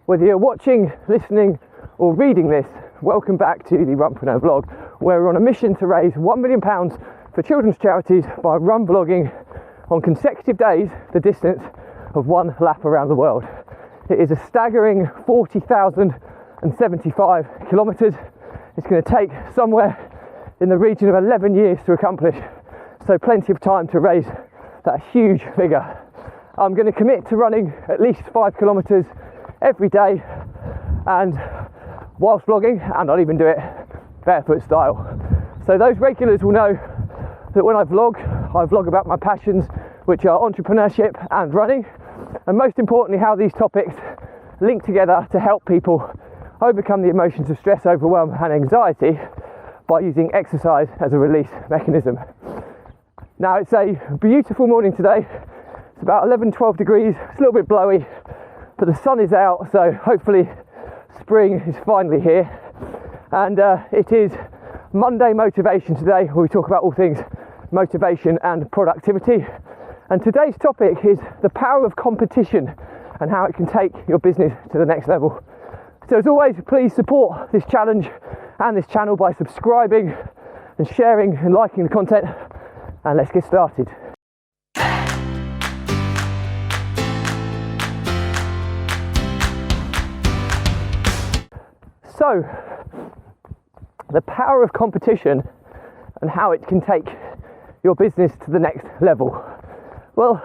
Whether you're watching, listening or reading this, welcome back to the Runpreneur vlog, where we're on a mission to raise £1 million for children's charities by run vlogging on consecutive days the distance of one lap around the world. It is a staggering 40,075 kilometres. It's going to take somewhere in the region of 11 years to accomplish, so plenty of time to raise that huge figure. I'm going to commit to running at least 5 kilometres every day, and whilst vlogging, and I'll even do it barefoot style. So those regulars will know that when I vlog about my passions, which are entrepreneurship and running, and most importantly how these topics link together to help people overcome the emotions of stress, overwhelm and anxiety by using exercise as a release mechanism. Now it's a beautiful morning today. It's about 11-12 degrees, it's a little bit blowy, but the sun is out, so hopefully spring is finally here. And it is Monday Motivation today, where we talk about all things motivation and productivity. And today's topic is the power of competition and how it can take your business to the next level. So as always, please support this challenge and this channel by subscribing and sharing and liking the content, and let's get started. So, the power of competition and how it can take your business to the next level. Well,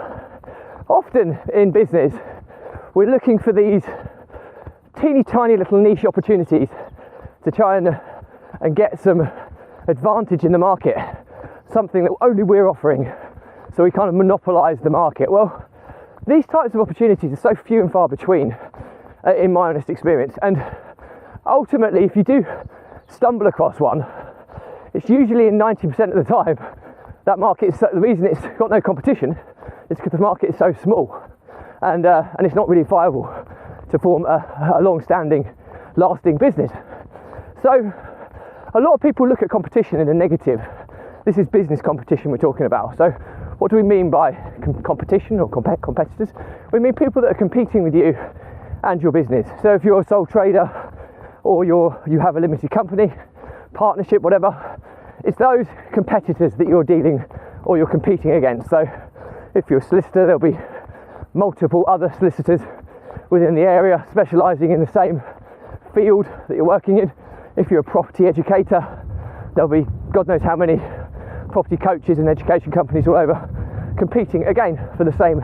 often in business, we're looking for these teeny tiny little niche opportunities to try and get some advantage in the market, something that only we're offering, so we kind of monopolise the market. Well, these types of opportunities are so few and far between, in my honest experience, and ultimately, if you do stumble across one, it's usually in 90% of the time that market is the reason it's got no competition is because the market is so small, and it's not really viable to form a long-standing, lasting business. So a lot of people look at competition in a negative. This is business competition we're talking about. So what do we mean by competition or competitors? We mean people that are competing with you and your business. So if you're a sole trader, or you have a limited company, partnership, whatever, it's those competitors that you're dealing or you're competing against. So if you're a solicitor, there'll be multiple other solicitors within the area specialising in the same field that you're working in. If you're a property educator, there'll be God knows how many property coaches and education companies all over competing again for the same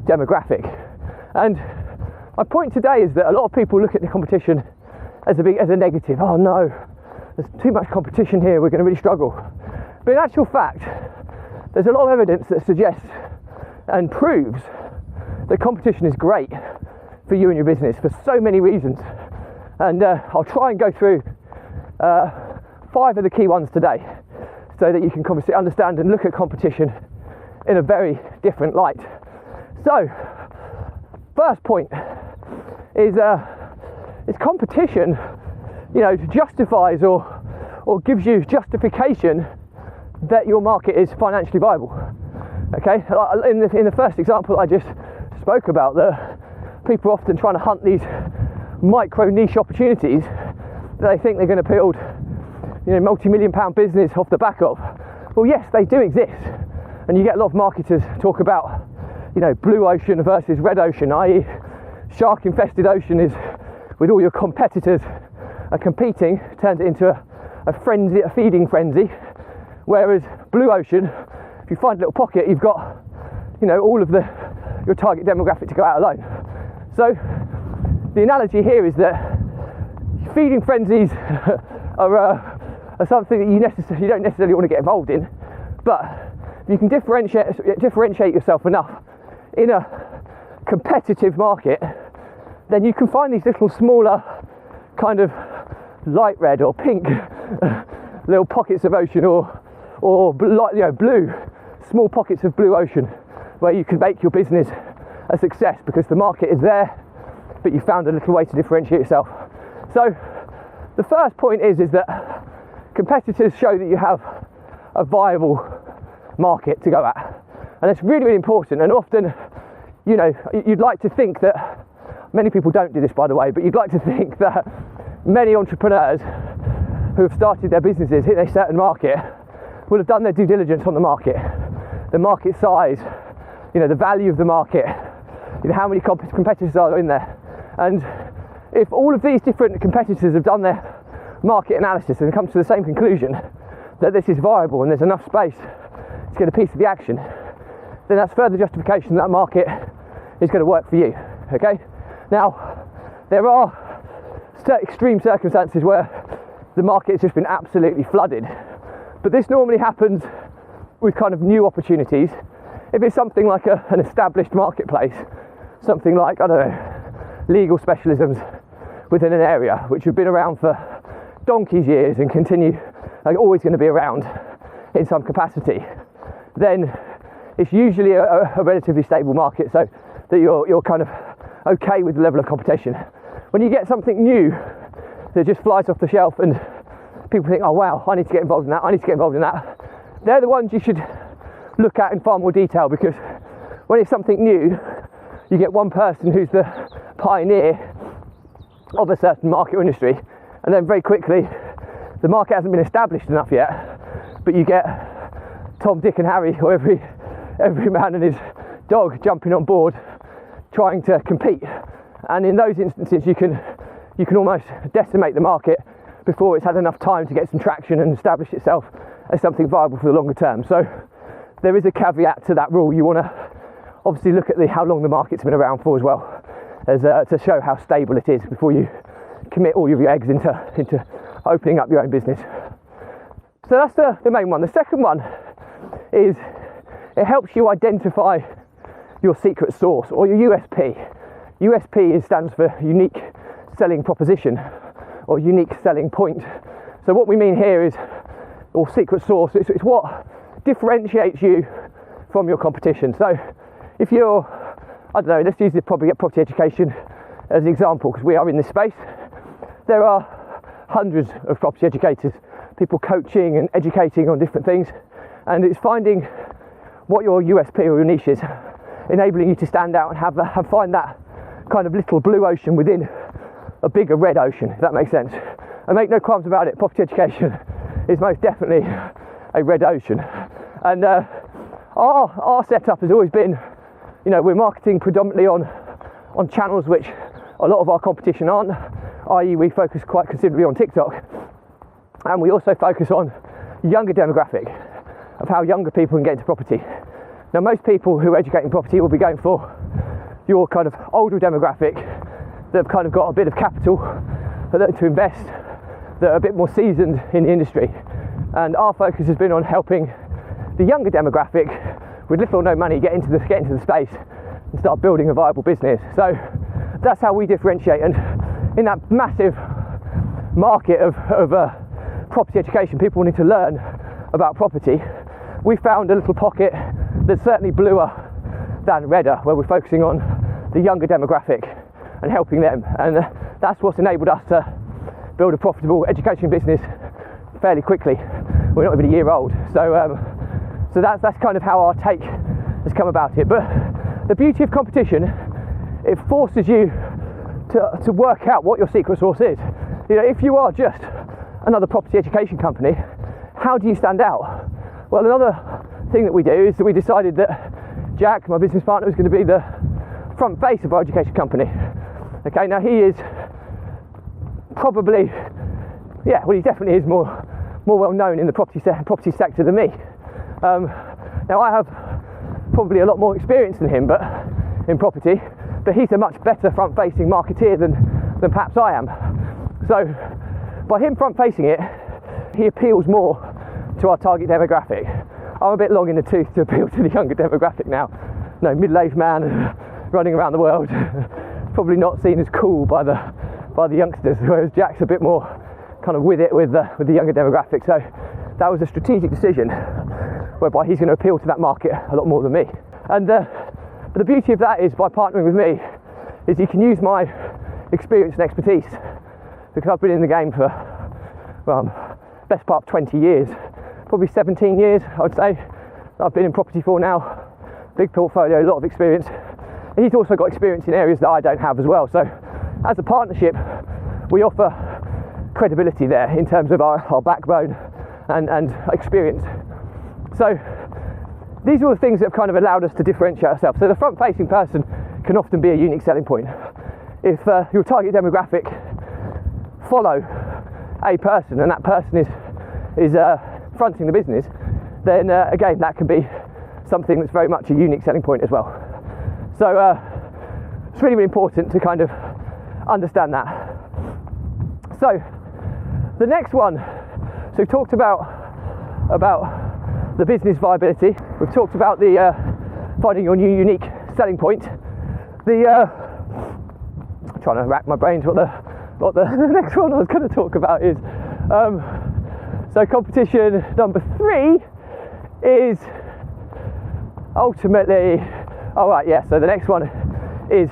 demographic. And my point today is that a lot of people look at the competition as a negative. Oh no, there's too much competition here, we're going to really struggle. But in actual fact, there's a lot of evidence that suggests and proves that competition is great for you and your business for so many reasons. And I'll try and go through 5 of the key ones today, so that you can obviously understand and look at competition in a very different light. So, first point is competition, justifies or gives you justification that your market is financially viable. Okay, in the first example I just spoke about, that people are often trying to hunt these micro niche opportunities that they think they're going to build, multi-million pound business off the back of. Well, yes, they do exist, and you get a lot of marketers talk about, blue ocean versus red ocean, i.e. shark infested ocean is with all your competitors are competing, turns it into a frenzy, a feeding frenzy, whereas blue ocean, if you find a little pocket, you've got all of your target demographic to go out alone. So the analogy here is that feeding frenzies are something that you don't necessarily want to get involved in, but if you can differentiate yourself enough in a competitive market, then you can find these little smaller kind of light red or pink little pockets of ocean, or blue, small pockets of blue ocean, where you can make your business a success because the market is there, but you found a little way to differentiate yourself. So the first point is that competitors show that you have a viable market to go at, and it's really, really important. And often, you'd like to think that Many people don't do this, by the way, but you'd like to think that many entrepreneurs who have started their businesses, hit a certain market, will have done their due diligence on the market size, the value of the market, how many competitors are in there. And if all of these different competitors have done their market analysis and come to the same conclusion that this is viable and there's enough space to get a piece of the action, then that's further justification that market is going to work for you. Okay? Now, there are extreme circumstances where the market has just been absolutely flooded, but this normally happens with kind of new opportunities. If it's something like an established marketplace, something like, I don't know, legal specialisms within an area which have been around for donkey's years and continue, like, always going to be around in some capacity, then it's usually a relatively stable market, so that you're kind of okay with the level of competition. When you get something new that just flies off the shelf and people think, oh wow, I need to get involved in that, they're the ones you should look at in far more detail, because when it's something new, you get one person who's the pioneer of a certain market or industry, and then very quickly the market hasn't been established enough yet, but you get Tom, Dick and Harry, or every man and his dog jumping on board trying to compete. And in those instances you can almost decimate the market before it's had enough time to get some traction and establish itself as something viable for the longer term. So there is a caveat to that rule. You want to obviously look at how long the market's been around for as well, as to show how stable it is before you commit all of your eggs into opening up your own business. So that's the main one. The second one is it helps you identify your secret sauce, or your USP. USP stands for unique selling proposition, or unique selling point. So what we mean here is, or secret sauce, it's what differentiates you from your competition. So if you're, I don't know, let's use the property education as an example, because we are in this space. There are hundreds of property educators, people coaching and educating on different things, and it's finding what your USP or your niche is, enabling you to stand out and find that kind of little blue ocean within a bigger red ocean, if that makes sense. And make no qualms about it, property education is most definitely a red ocean. And our setup has always been, we're marketing predominantly on channels which a lot of our competition aren't, i.e. we focus quite considerably on TikTok, and we also focus on younger demographic of how younger people can get into property. Now, most people who educate in property will be going for your kind of older demographic that have kind of got a bit of capital to invest, that are a bit more seasoned in the industry. And our focus has been on helping the younger demographic with little or no money get into the space and start building a viable business. So that's how we differentiate. And in that massive market of property education, people wanting to learn about property, we found a little pocket that's certainly bluer than redder, where we're focusing on the younger demographic and helping them. And that's what's enabled us to build a profitable education business fairly quickly. We're not even a year old. So that's kind of how our take has come about it. But the beauty of competition, it forces you to work out what your secret sauce is. If you are just another property education company, how do you stand out? Well, another thing that we do is that we decided that Jack, my business partner, was going to be the front face of our education company. Okay, now he is probably, he definitely is more well known in the property sector than me. Now I have probably a lot more experience than him, but in property, but he's a much better front-facing marketeer than perhaps I am. So by him front-facing it, he appeals more to our target demographic. I'm a bit long in the tooth to appeal to the younger demographic now. No, middle-aged man running around the world, probably not seen as cool by the youngsters, whereas Jack's a bit more kind of with the younger demographic. So that was a strategic decision, whereby he's going to appeal to that market a lot more than me. And but the beauty of that is, by partnering with me, is you can use my experience and expertise, because I've been in the game for, best part of 20 years, probably 17 years, I would say. I've been in property for now. Big portfolio, a lot of experience he's also got experience in areas that I don't have as well. So as a partnership, we offer credibility there in terms of our backbone and experience. So these are the things that have kind of allowed us to differentiate ourselves. So the front-facing person can often be a unique selling point. If your target demographic follow a person and that person is fronting the business, then again, that can be something that's very much a unique selling point as well. So it's really, really important to kind of understand that. So the next one, so we've talked about the business viability. We've talked about the finding your new unique selling point. I'm trying to rack my brains what the next one I was going to talk about is. So competition number 3 is ultimately, so the next one is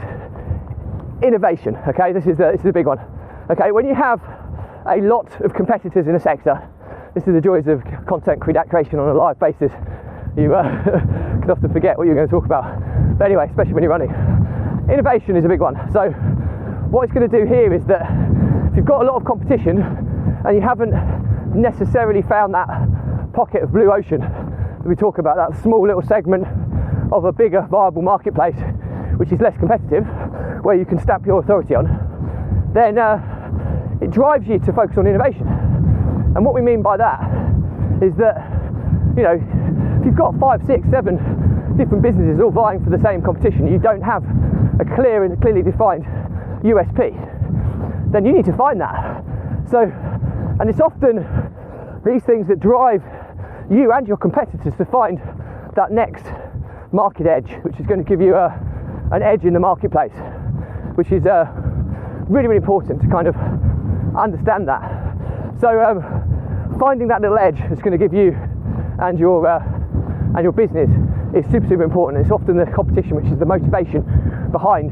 innovation. Okay, this is a big one. Okay, when you have a lot of competitors in a sector, this is the joys of content creation on a live basis. You can often forget what you're going to talk about. But anyway, especially when you're running. Innovation is a big one. So what it's going to do here is that if you've got a lot of competition and you haven't necessarily found that pocket of blue ocean that we talk about, that small little segment of a bigger viable marketplace which is less competitive, where you can stamp your authority on, then it drives you to focus on innovation. And what we mean by that is that, you know, if you've got 5, 6, 7 different businesses all vying for the same competition, you don't have a clear and clearly defined USP, then you need to find that. So, and it's often these things that drive you and your competitors to find that next market edge, which is going to give you an edge in the marketplace, which is really, really important to kind of understand that. So finding that little edge that's going to give you and your business is super, super important. It's often the competition which is the motivation behind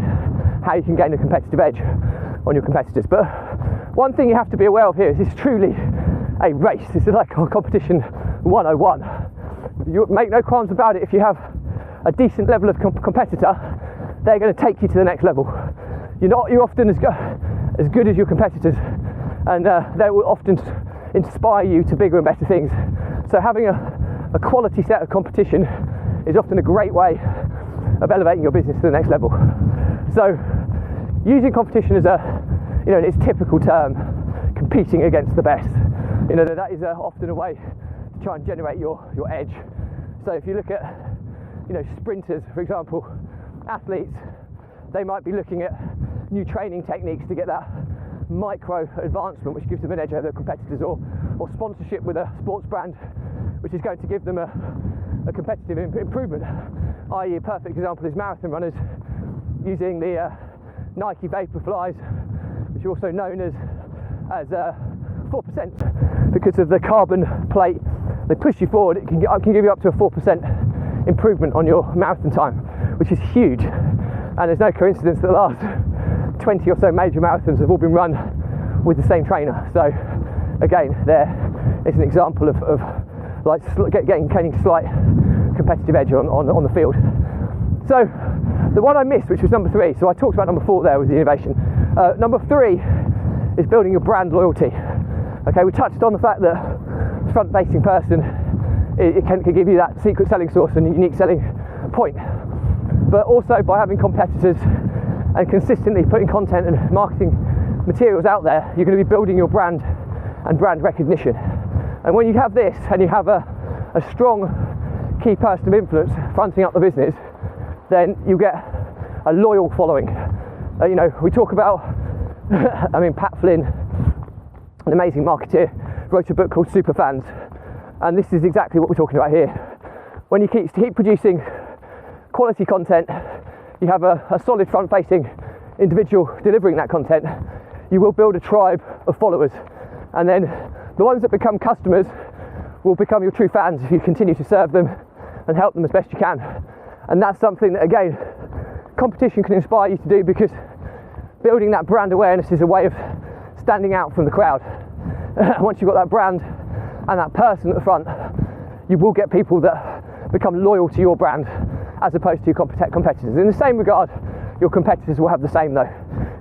how you can gain a competitive edge on your competitors. But one thing you have to be aware of here is it's truly a race. This is like competition 101. You make no qualms about it. If you have a decent level of competitor, they're going to take you to the next level. You're often as good as your competitors, and they will often inspire you to bigger and better things. So having a quality set of competition is often a great way of elevating your business to the next level. So using competition as in its typical term, competing against the best, that is often a way to try and generate your edge. So if you look at sprinters, for example, athletes, they might be looking at new training techniques to get that micro advancement which gives them an edge over their competitors, or sponsorship with a sports brand which is going to give them a competitive improvement. I.e., a perfect example is marathon runners using the Nike Vaporflies, which are also known as 4%, because of the carbon plate. They push you forward. It can give you up to a 4% improvement on your marathon time, which is huge. And there's no coincidence that the last 20 or so major marathons have all been run with the same trainer. So again, there is an example of like getting slight competitive edge on the field. So the one I missed, which was number 3, so I talked about number 4 there, was the innovation. Number 3 is building your brand loyalty. Okay, we touched on the fact that front-facing person, it can give you that secret selling source and unique selling point. But also by having competitors and consistently putting content and marketing materials out there, you're going to be building your brand and brand recognition. And when you have this and you have a strong key person of influence fronting up the business, then you get a loyal following. We talk about, Pat Flynn, an amazing marketeer, wrote a book called Super Fans, and this is exactly what we're talking about here. When you keep producing quality content, you have a solid front-facing individual delivering that content, you will build a tribe of followers, and then the ones that become customers will become your true fans if you continue to serve them and help them as best you can. And that's something that, again, competition can inspire you to do, because building that brand awareness is a way of standing out from the crowd. Once you've got that brand and that person at the front, you will get people that become loyal to your brand as opposed to your competitors. In the same regard, your competitors will have the same though,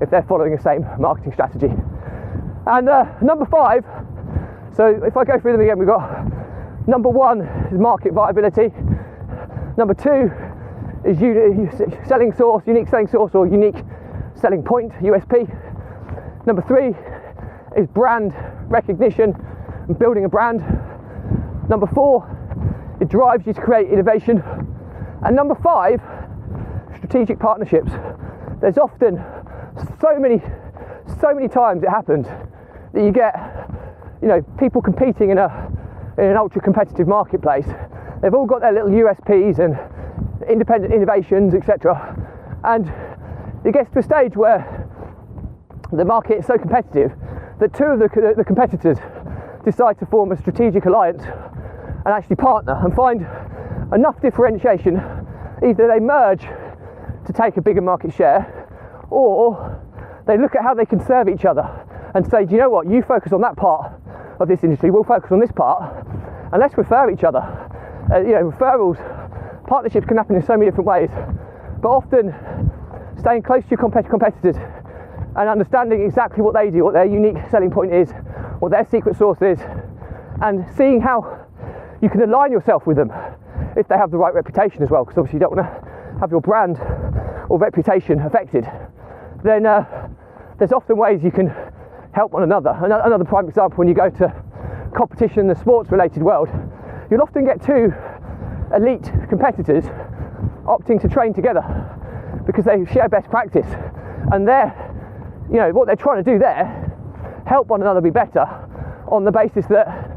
if they're following the same marketing strategy. And number 5, so if I go through them again, we've got number 1 is market viability, number 2 is selling source, unique selling source or unique selling point, USP. Number 3 is brand recognition and building a brand. Number 4, it drives you to create innovation. And number 5, strategic partnerships. There's often so many times it happens that you get, people competing in an ultra competitive marketplace. They've all got their little USPs and independent innovations, etc. And it gets to a stage where the market is so competitive that 2 of the competitors decide to form a strategic alliance and actually partner and find enough differentiation. Either they merge to take a bigger market share, or they look at how they can serve each other and say, do you know what, you focus on that part of this industry, we'll focus on this part, and let's refer each other. Referrals, partnerships can happen in so many different ways, but often staying close to your competitors and understanding exactly what they do, what their unique selling point is, what their secret sauce is, and seeing how you can align yourself with them if they have the right reputation as well, because obviously you don't want to have your brand or reputation affected. Then there's often ways you can help one another. Another prime example, when you go to competition in the sports related world, you'll often get 2 elite competitors opting to train together because they share best practice, and what they're trying to do there, help one another be better on the basis that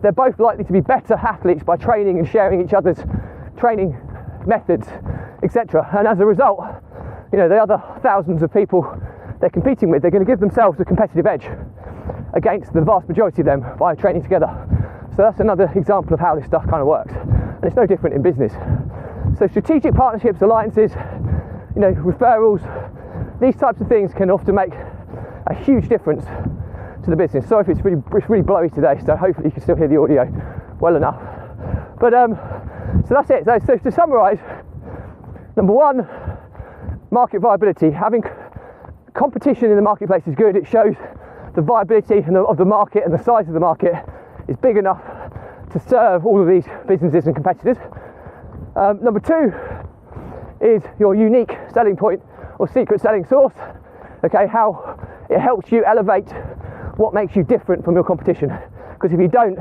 they're both likely to be better athletes by training and sharing each other's training methods, etc. And as a result, the other thousands of people they're competing with, they're going to give themselves a competitive edge against the vast majority of them by training together. So that's another example of how this stuff kind of works, and it's no different in business. So strategic partnerships, alliances, referrals, these types of things can often make a huge difference to the business. Sorry if it's really blowy today, so hopefully you can still hear the audio well enough. But so that's it. So to summarise, number 1, market viability. Having competition in the marketplace is good. It shows the viability of the market, and the size of the market is big enough to serve all of these businesses and competitors. Number 2 is your unique selling point or secret selling source. Okay, how it helps you elevate what makes you different from your competition. Because if you don't,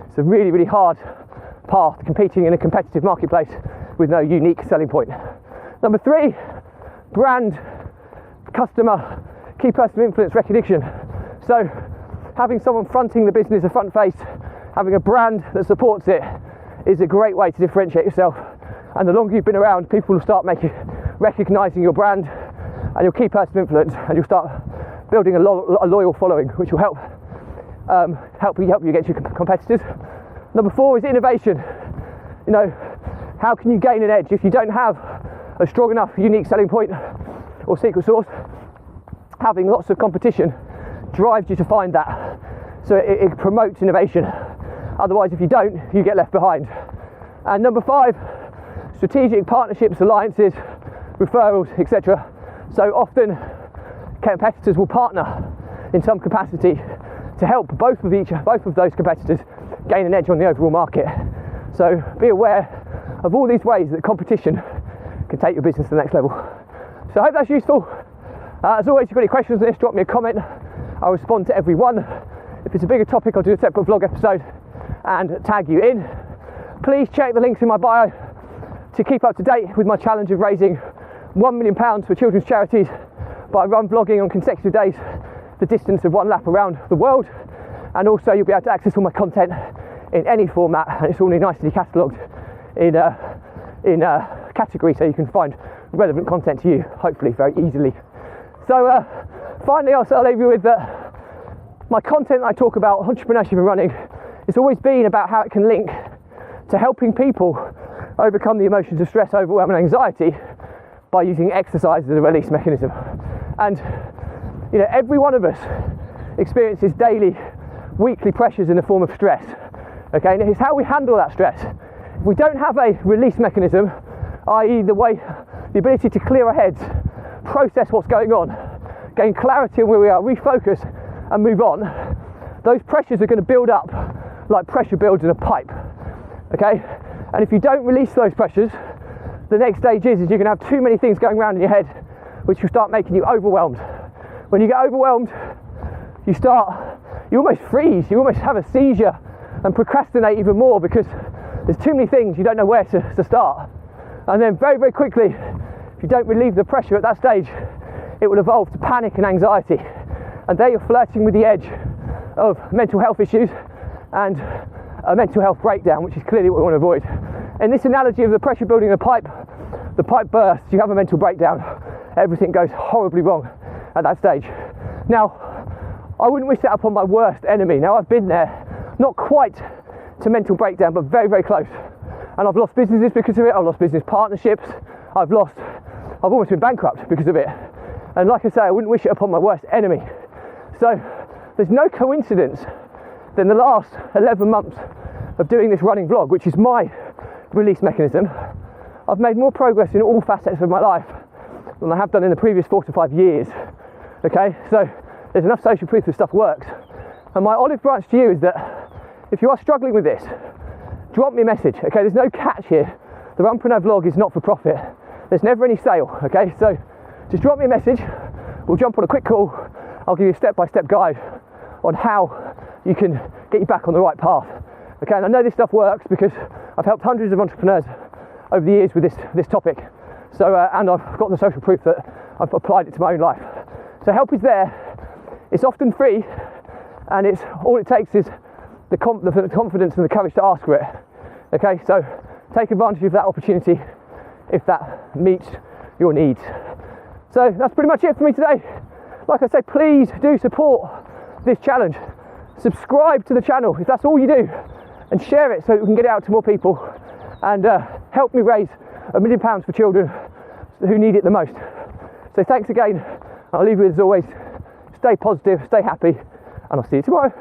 it's a really, really hard path competing in a competitive marketplace with no unique selling point. Number 3, brand, customer, key person influence recognition. So having someone fronting the business, a front face, having a brand that supports it is a great way to differentiate yourself. And the longer you've been around, people will start recognising your brand and your key person influence, and you'll start building a loyal following, which will help you against your competitors. Number 4 is innovation. How can you gain an edge if you don't have a strong enough unique selling point or secret sauce? Having lots of competition drives you to find that, so it promotes innovation. Otherwise, if you don't, you get left behind. And number 5, strategic partnerships, alliances, referrals, etc. So often competitors will partner in some capacity to help both of those competitors gain an edge on the overall market. So be aware of all these ways that competition can take your business to the next level. So I hope that's useful. As always, if you've got any questions on this, drop me a comment. I'll respond to every one. If it's a bigger topic, I'll do a separate vlog episode and tag you in. Please check the links in my bio to keep up to date with my challenge of raising £1 million for children's charities by run vlogging on consecutive days the distance of 1 lap around the world. And also you'll be able to access all my content in any format, and it's all nicely catalogued in category, so you can find relevant content to you, hopefully very easily. So finally, I'll leave you with that my content that I talk about, entrepreneurship and running, it's always been about how it can link to helping people overcome the emotions of stress, overwhelm and anxiety by using exercise as a release mechanism. And every one of us experiences daily, weekly pressures in the form of stress. Okay, and it's how we handle that stress. If we don't have a release mechanism, i.e. the ability to clear our heads, process what's going on, gain clarity on where we are, refocus and move on, those pressures are going to build up like pressure builds in a pipe, okay? And if you don't release those pressures, the next stage is you're going to have too many things going around in your head, which will start making you overwhelmed. When you get overwhelmed, you almost freeze, you almost have a seizure and procrastinate even more because there's too many things, you don't know where to start. And then very, very quickly, if you don't relieve the pressure at that stage, it will evolve to panic and anxiety. And there you're flirting with the edge of mental health issues and a mental health breakdown, which is clearly what we want to avoid. In this analogy of the pressure building in a pipe, the pipe bursts, you have a mental breakdown, everything goes horribly wrong at that stage. Now, I wouldn't wish that upon my worst enemy. Now, I've been there, not quite to mental breakdown, but very, very close. And I've lost businesses because of it, I've lost business partnerships, I've almost been bankrupt because of it. And like I say, I wouldn't wish it upon my worst enemy. So there's no coincidence that in the last 11 months of doing this running vlog, which is my release mechanism, I've made more progress in all facets of my life than I have done in the previous 4 to 5 years. Okay, so there's enough social proof that stuff works. And my olive branch to you is that if you are struggling with this, drop me a message. Okay, there's no catch here. The Runpreneur vlog is not for profit. There's never any sale. Okay, so just drop me a message. We'll jump on a quick call. I'll give you a step-by-step guide on how you can get you back on the right path. Okay, and I know this stuff works because I've helped hundreds of entrepreneurs over the years with this topic. So, and I've got the social proof that I've applied it to my own life. So help is there. It's often free, and it's all it takes is the confidence and the courage to ask for it. Okay, so take advantage of that opportunity if that meets your needs. So that's pretty much it for me today. Like I say, please do support this challenge. Subscribe to the channel if that's all you do, and share it so that we can get it out to more people and help me raise £1 million for children who need it the most. So thanks again. I'll leave you as always. Stay positive, stay happy, and I'll see you tomorrow.